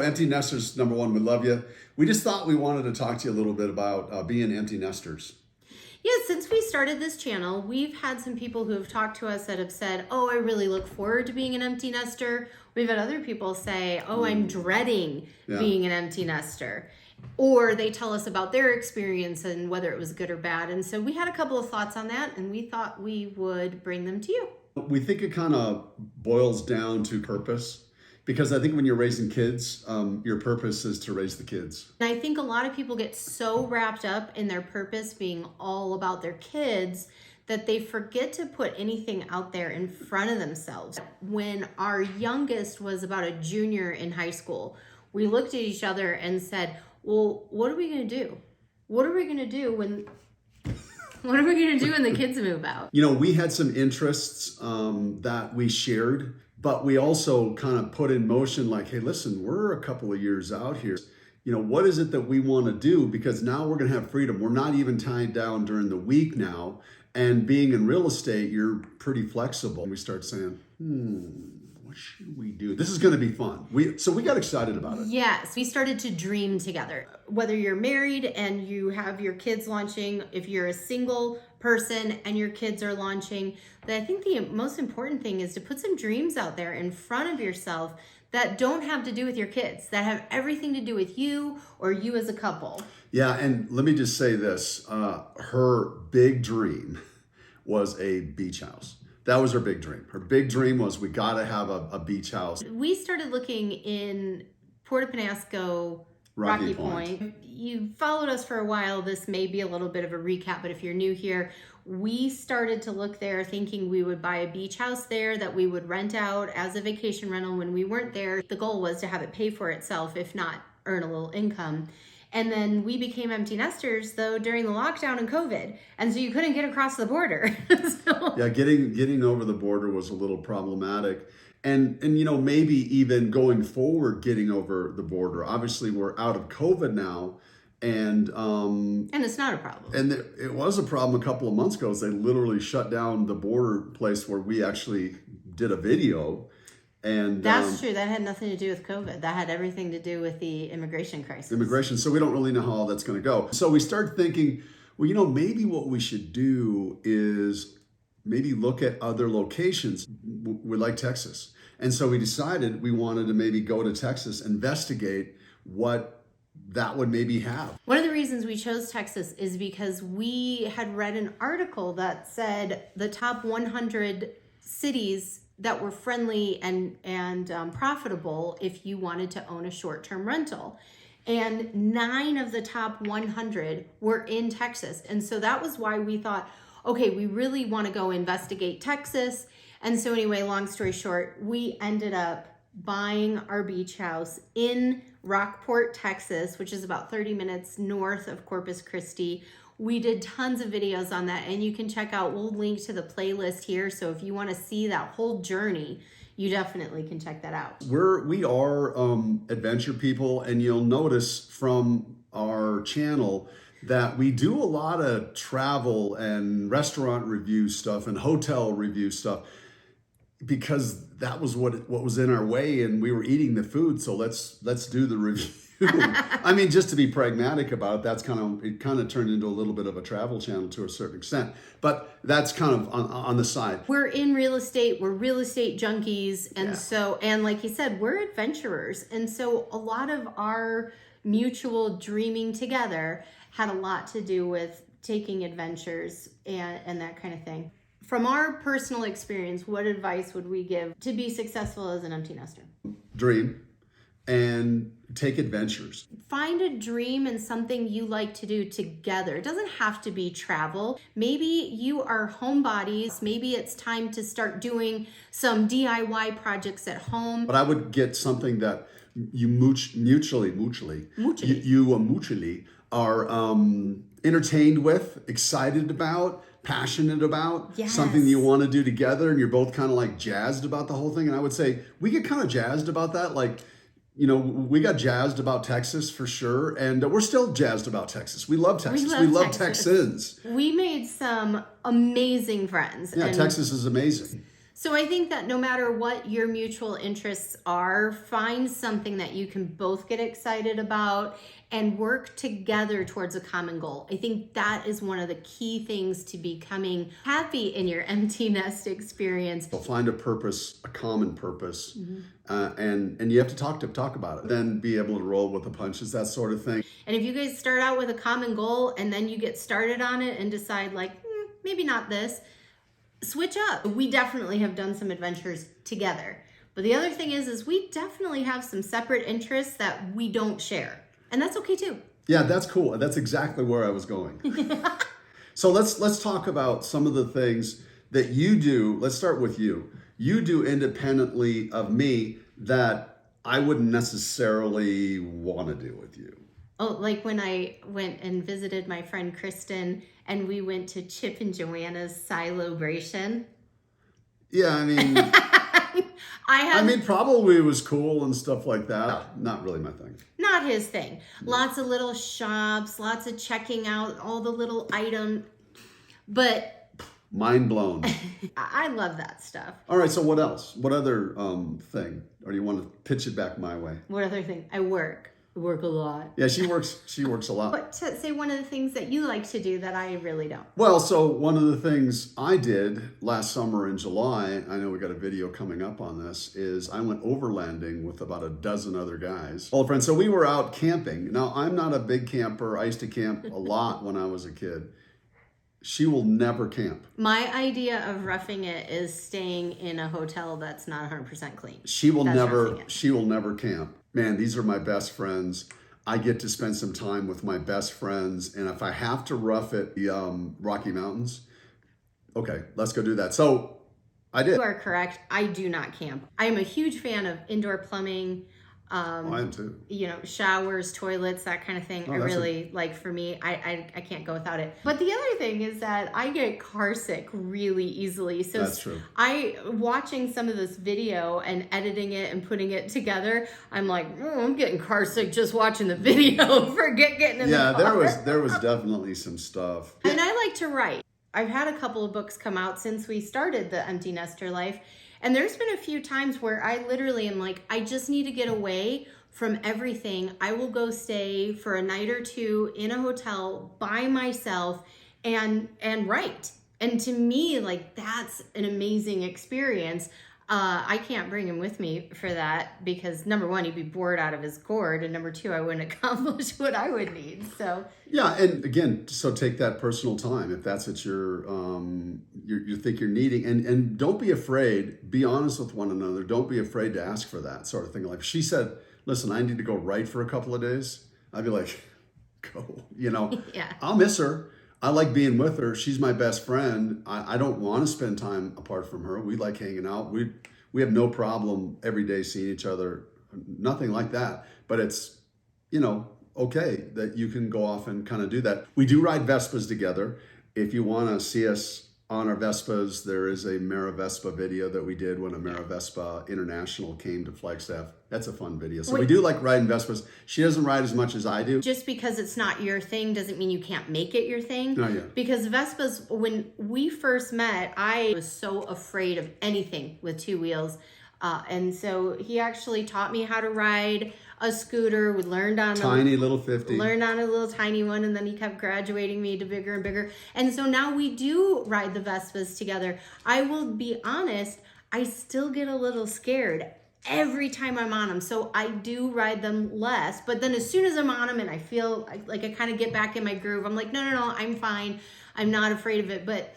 Empty nesters, number one, we love you. We just thought we wanted to talk to you a little bit about being empty nesters. Yeah, since we started this channel, we've had some people who have talked to us that have said, oh, I really look forward to being an empty nester. We've had other people say, oh, I'm dreading being an empty nester. Or they tell us about their experience and whether it was good or bad. And so we had a couple of thoughts on that, and we thought we would bring them to you. We think it kind of boils down to purpose. Because I think when you're raising kids, your purpose is to raise the kids. And I think a lot of people get so wrapped up in their purpose being all about their kids that they forget to put anything out there in front of themselves. When our youngest was about a junior in high school, we looked at each other and said, well, what are we going to do? What are we going to do when... What are we going to do when the kids move out? You know, we had some interests that we shared, but we also kind of put in motion like, hey, listen, we're a couple of years out here. You know, what is it that we want to do? Because now we're going to have freedom. We're not even tied down during the week now. And being in real estate, you're pretty flexible. We start saying, what should we do? This is going to be fun. So we got excited about it. Yes, we started to dream together. Whether you're married and you have your kids launching, if you're a single person and your kids are launching, I think the most important thing is to put some dreams out there in front of yourself that don't have to do with your kids, that have everything to do with you or you as a couple. Yeah, and let me just say this. Her big dream was a beach house. That was her big dream. Her big dream was we got to have a beach house. We started looking in Puerto Penasco, Rocky Point. You followed us for a while. This may be a little bit of a recap, but if you're new here, we started to look there thinking we would buy a beach house there that we would rent out as a vacation rental when we weren't there. The goal was to have it pay for itself, if not earn a little income. And then we became empty nesters, though, during the lockdown and COVID. And so you couldn't get across the border. Yeah, getting over the border was a little problematic. And you know, maybe even going forward, getting over the border. Obviously, we're out of COVID now. And it's not a problem. And it was a problem a couple of months ago. They literally shut down the border place where we actually did a video. And that's true. That had nothing to do with COVID. That had everything to do with the immigration crisis. Immigration. So we don't really know how all that's going to go. So we started thinking, well, you know, maybe what we should do is maybe look at other locations. We like Texas. And so we decided we wanted to maybe go to Texas, investigate what that would maybe have. One of the reasons we chose Texas is because we had read an article that said the top 100 cities that were friendly and profitable if you wanted to own a short-term rental. And 9 of the top 100 were in Texas. And so that was why we thought, okay, we really want to go investigate Texas. And so anyway, long story short, we ended up buying our beach house in Rockport, Texas, which is about 30 minutes north of Corpus Christi. We did tons of videos on that, and you can check out, we'll link to the playlist here. So if you want to see that whole journey, you definitely can check that out. We are adventure people, and you'll notice from our channel that we do a lot of travel and restaurant review stuff and hotel review stuff because that was what was in our way, and we were eating the food. So let's do the review. I mean, just to be pragmatic about it, it kind of turned into a little bit of a travel channel to a certain extent, but that's kind of on the side. We're in real estate, we're real estate junkies. And so, and like you said, we're adventurers. And so a lot of our mutual dreaming together had a lot to do with taking adventures and that kind of thing. From our personal experience, what advice would we give to be successful as an empty nester? Dream and take adventures. Find a dream and something you like to do together. It doesn't have to be travel. Maybe you are homebodies. Maybe it's time to start doing some DIY projects at home. But I would get something that you mutually are entertained with, excited about, passionate about, something you want to do together, and you're both kind of like jazzed about the whole thing. And I would say we get kind of jazzed about that. Like, you know, we got jazzed about Texas for sure, and we're still jazzed about Texas. We love Texas. We love Texans. We made some amazing friends. Yeah, Texas is amazing. So I think that no matter what your mutual interests are, find something that you can both get excited about and work together towards a common goal. I think that is one of the key things to becoming happy in your empty nest experience. So find a purpose, a common purpose, and you have to talk about it. Then be able to roll with the punches, that sort of thing. And if you guys start out with a common goal and then you get started on it and decide like, maybe not this, switch up. We definitely have done some adventures together. But the other thing is we definitely have some separate interests that we don't share. And that's okay too. Yeah, that's cool. That's exactly where I was going. So let's talk about some of the things that you do. Let's start with you. You do independently of me that I wouldn't necessarily want to do with you. Oh, like when I went and visited my friend Kristin and we went to Chip and Joanna's Silobration. Yeah, I mean, probably it was cool and stuff like that. Not really my thing. Not his thing. Lots of little shops, lots of checking out all the little items, but mind blown. I love that stuff. All right, so what else? What other thing? Or do you want to pitch it back my way? What other thing? I work a lot. Yeah, she works a lot. But to say one of the things that you like to do that I really don't. Well, so one of the things I did last summer in July, I know we got a video coming up on this, is I went overlanding with about a dozen other guys. Well, friends, so we were out camping. Now, I'm not a big camper. I used to camp a lot when I was a kid. She will never camp. My idea of roughing it is staying in a hotel that's not 100% clean. She will never camp. Man, these are my best friends. I get to spend some time with my best friends. And if I have to rough it, the Rocky Mountains, okay, let's go do that. So I did. You are correct. I do not camp. I am a huge fan of indoor plumbing. I am too. Showers, toilets, that kind of thing. I really like. For me, I can't go without it. But the other thing is that I get car sick really easily. So that's true. Watching some of this video and editing it and putting it together, I'm like, I'm getting car sick just watching the video. Forget getting in the car. Yeah, there was definitely some stuff. And I like to write. I've had a couple of books come out since we started the Empty Nester life. And there's been a few times where I literally am like, I just need to get away from everything. I will go stay for a night or two in a hotel by myself and write. And to me, like, that's an amazing experience. I can't bring him with me for that because number one, he'd be bored out of his gourd, and number two, I wouldn't accomplish what I would need. So yeah, and again, so take that personal time if that's what you think you're needing, and don't be afraid. Be honest with one another. Don't be afraid to ask for that sort of thing. Like if she said, "Listen, I need to go write for a couple of days," I'd be like, "Go," Yeah. I'll miss her. I like being with her. She's my best friend. I don't want to spend time apart from her. We like hanging out. We have no problem every day seeing each other. Nothing like that. But it's, okay that you can go off and kind of do that. We do ride Vespas together. If you want to see us on our Vespas, there is a Maravespa video that we did when a Maravespa International came to Flagstaff. That's a fun video. So we do like riding Vespas. She doesn't ride as much as I do. Just because it's not your thing doesn't mean you can't make it your thing. No, yeah. Because Vespas, when we first met, I was so afraid of anything with two wheels. And so he actually taught me how to ride a scooter. We learned on tiny little 50. Learned on a little tiny one, and then he kept graduating me to bigger and bigger. And so now we do ride the Vespas together. I will be honest, I still get a little scared every time I'm on them. So I do ride them less. But then as soon as I'm on them and I feel like I kind of get back in my groove, I'm like, no, I'm fine. I'm not afraid of it. But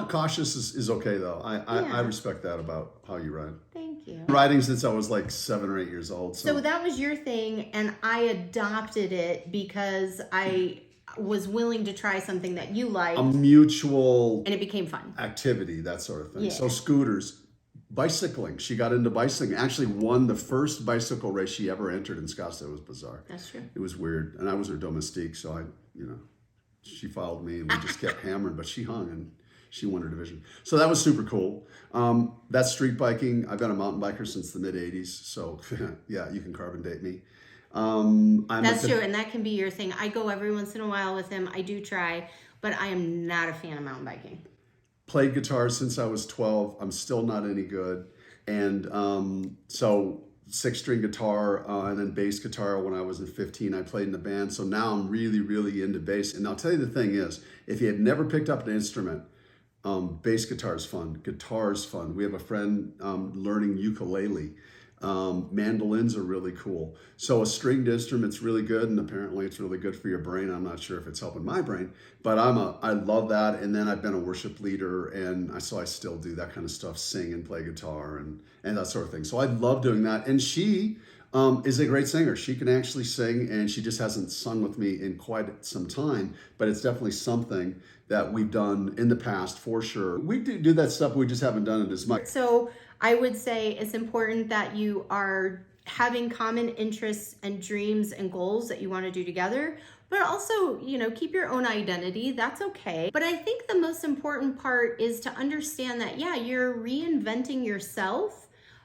cautious is okay though. I respect that about how you ride. Thank you. Riding since I was like 7 or 8 years old. So that was your thing, and I adopted it because I was willing to try something that you liked. A mutual and it became fun. Activity, that sort of thing. Yeah. So scooters, bicycling. She got into bicycling. Actually won the first bicycle race she ever entered in Scottsdale. It was bizarre. That's true. It was weird. And I was her domestique, so she followed me and we just kept hammering, but she hung and she won her division. So that was super cool. That's street biking. I've been a mountain biker since the mid-'80s. So yeah, you can carbon date me. That's true. And that can be your thing. I go every once in a while with him. I do try, but I am not a fan of mountain biking. played guitar since I was 12. I'm still not any good. And so 6-string guitar and then bass guitar when I was 15. I played in a band. So now I'm really, really into bass. And I'll tell you the thing is, if you had never picked up an instrument, bass guitar is fun. Guitar is fun. We have a friend learning ukulele. Mandolins are really cool. So a stringed instrument's really good, and apparently it's really good for your brain. I'm not sure if it's helping my brain, but I love that. And then I've been a worship leader, and so I still do that kind of stuff, sing and play guitar and that sort of thing. So I love doing that. And she is a great singer. She can actually sing, and she just hasn't sung with me in quite some time, but it's definitely something that we've done in the past for sure. We do that stuff, we just haven't done it as much. So I would say it's important that you are having common interests and dreams and goals that you want to do together, but also, keep your own identity. That's okay. But I think the most important part is to understand that, you're reinventing yourself.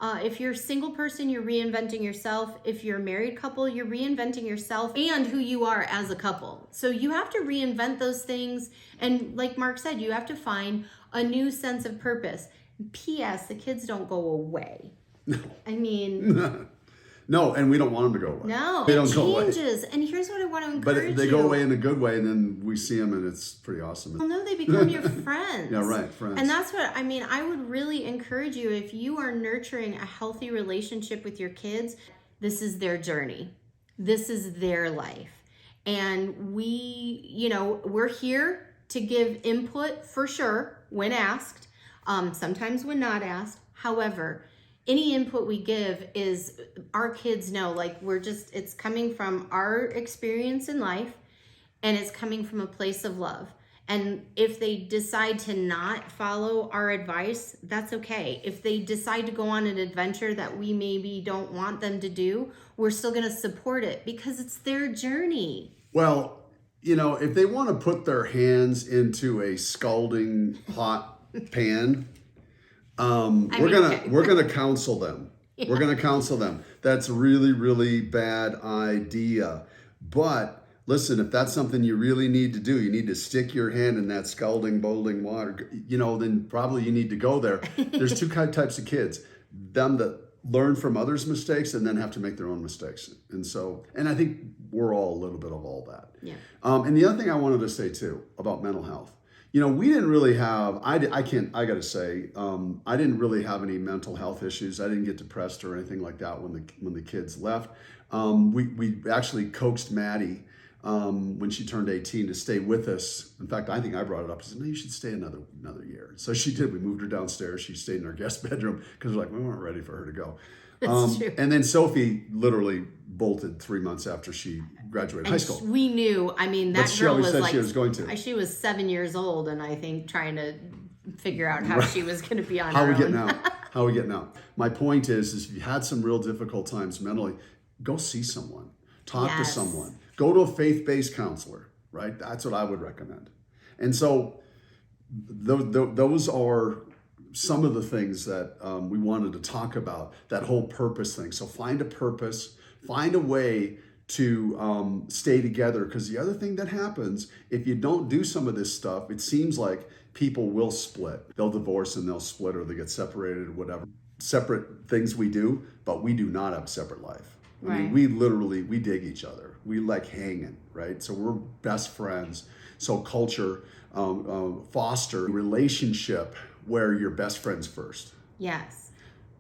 If you're a single person, you're reinventing yourself. If you're a married couple, you're reinventing yourself and who you are as a couple. So you have to reinvent those things. And like Mark said, you have to find a new sense of purpose. P.S. The kids don't go away. No. I mean... No, and we don't want them to go away. No, they don't it go changes. away. And here's what I want to encourage you. But they go away in a good way, and then we see them, and it's pretty awesome. Well, no, they become your friends. Yeah, right, friends. And that's what, I would really encourage you, if you are nurturing a healthy relationship with your kids, this is their journey. This is their life. And we're here to give input for sure when asked, sometimes when not asked. However, any input we give is our kids know, it's coming from our experience in life, and it's coming from a place of love. And if they decide to not follow our advice, that's okay. If they decide to go on an adventure that we maybe don't want them to do, we're still going to support it because it's their journey. Well, if they want to put their hands into a scalding hot pan, we're gonna counsel them. Yeah. We're gonna counsel them. That's a really, really bad idea. But listen, if that's something you really need to do, you need to stick your hand in that scalding, boiling water, then probably you need to go there. There's two types of kids. Them that learn from others' mistakes and then have to make their own mistakes. And I think we're all a little bit of all that. Yeah. And the other thing I wanted to say too about mental health, we didn't really have, I gotta say, I didn't really have any mental health issues. I didn't get depressed or anything like that when the kids left. We actually coaxed Maddie when she turned 18 to stay with us. In fact, I think I brought it up. I said, no, you should stay another year. So she did. We moved her downstairs. She stayed in our guest bedroom because we weren't ready for her to go. That's true. And then Sophie literally bolted 3 months after she graduated high school. We knew, that girl was she was going to. She was 7 years old, and I think trying to figure out how she was going to be on How her are we own. getting out? How are we getting out? My point is if you had some real difficult times mentally, go see someone. Talk to someone. Go to a faith-based counselor, right? That's what I would recommend. And so those are some of the things that we wanted to talk about, that whole purpose thing. So find a purpose, find a way to stay together. Because the other thing that happens, if you don't do some of this stuff, it seems like people will split. They'll divorce and they'll split, or they get separated or whatever. Separate things we do, but we do not have a separate life. Right. I mean, we dig each other. We like hanging, right? So we're best friends. So culture, foster a relationship where you're best friends first. Yes.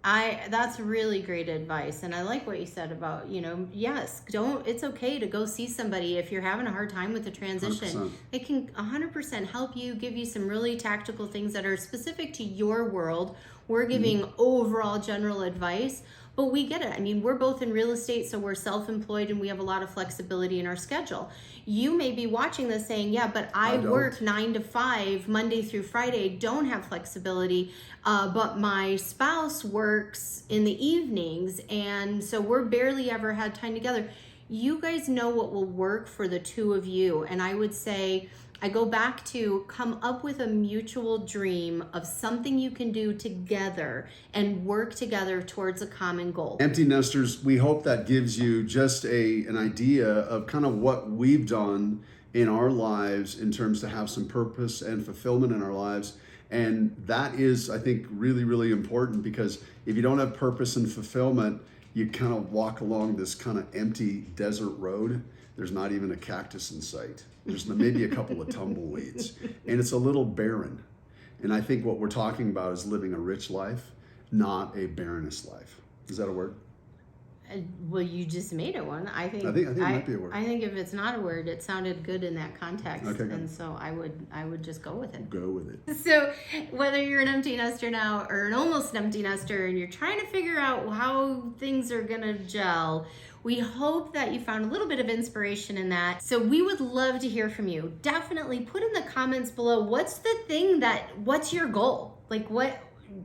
That's really great advice. And I like what you said about, it's okay to go see somebody if you're having a hard time with the transition. 100%. It can 100% help you, give you some really tactical things that are specific to your world. We're giving overall general advice, but we get it. We're both in real estate, so we're self-employed and we have a lot of flexibility in our schedule. You may be watching this saying, yeah, but I work 9 to 5, Monday through Friday, don't have flexibility, but my spouse works in the evenings, and so we're barely ever had time together. You guys know what will work for the two of you, and I would say, I go back to come up with a mutual dream of something you can do together and work together towards a common goal. Empty nesters, we hope that gives you just an idea of kind of what we've done in our lives in terms to have some purpose and fulfillment in our lives. And that is, I think, really, really important, because if you don't have purpose and fulfillment, you kind of walk along this kind of empty desert road. There's not even a cactus in sight. There's maybe a couple of tumbleweeds, and it's a little barren. And I think what we're talking about is living a rich life, not a barrenness life. Is that a word? Well, you just made it one. I think it might be a word. I think if it's not a word, it sounded good in that context. Okay, good. And so I would just go with it. Go with it. So whether you're an empty nester now or an almost empty nester, and you're trying to figure out how things are gonna gel, we hope that you found a little bit of inspiration in that. So we would love to hear from you. Definitely put in the comments below, what's your goal? Like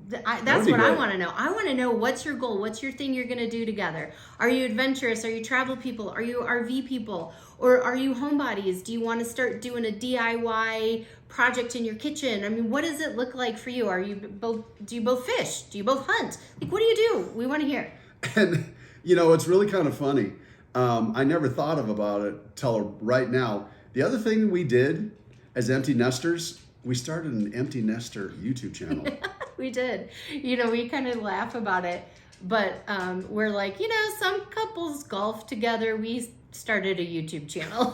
that's what I want to know. I want to know, what's your goal? What's your thing you're going to do together? Are you adventurous? Are you travel people? Are you RV people? Or are you homebodies? Do you want to start doing a DIY project in your kitchen? I mean, what does it look like for you? Do you both fish? Do you both hunt? Like, what do you do? We want to hear. And it's really kind of funny. I never thought about it till right now. The other thing we did as empty nesters, we started an empty nester YouTube channel. We did. We kind of laugh about it, but we're like, some couples golf together. We started a YouTube channel.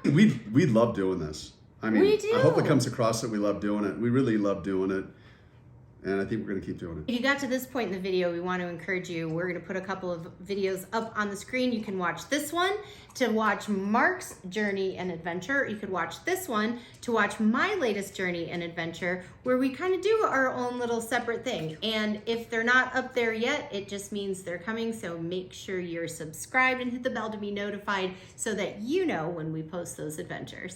we love doing this. I mean, we do. I hope it comes across that we love doing it. We really love doing it. And I think we're going to keep doing it. If you got to this point in the video, we want to encourage you. We're going to put a couple of videos up on the screen. You can watch this one to watch Mark's journey and adventure. You could watch this one to watch my latest journey and adventure, where we kind of do our own little separate thing. And if they're not up there yet, it just means they're coming. So make sure you're subscribed and hit the bell to be notified so that you know when we post those adventures.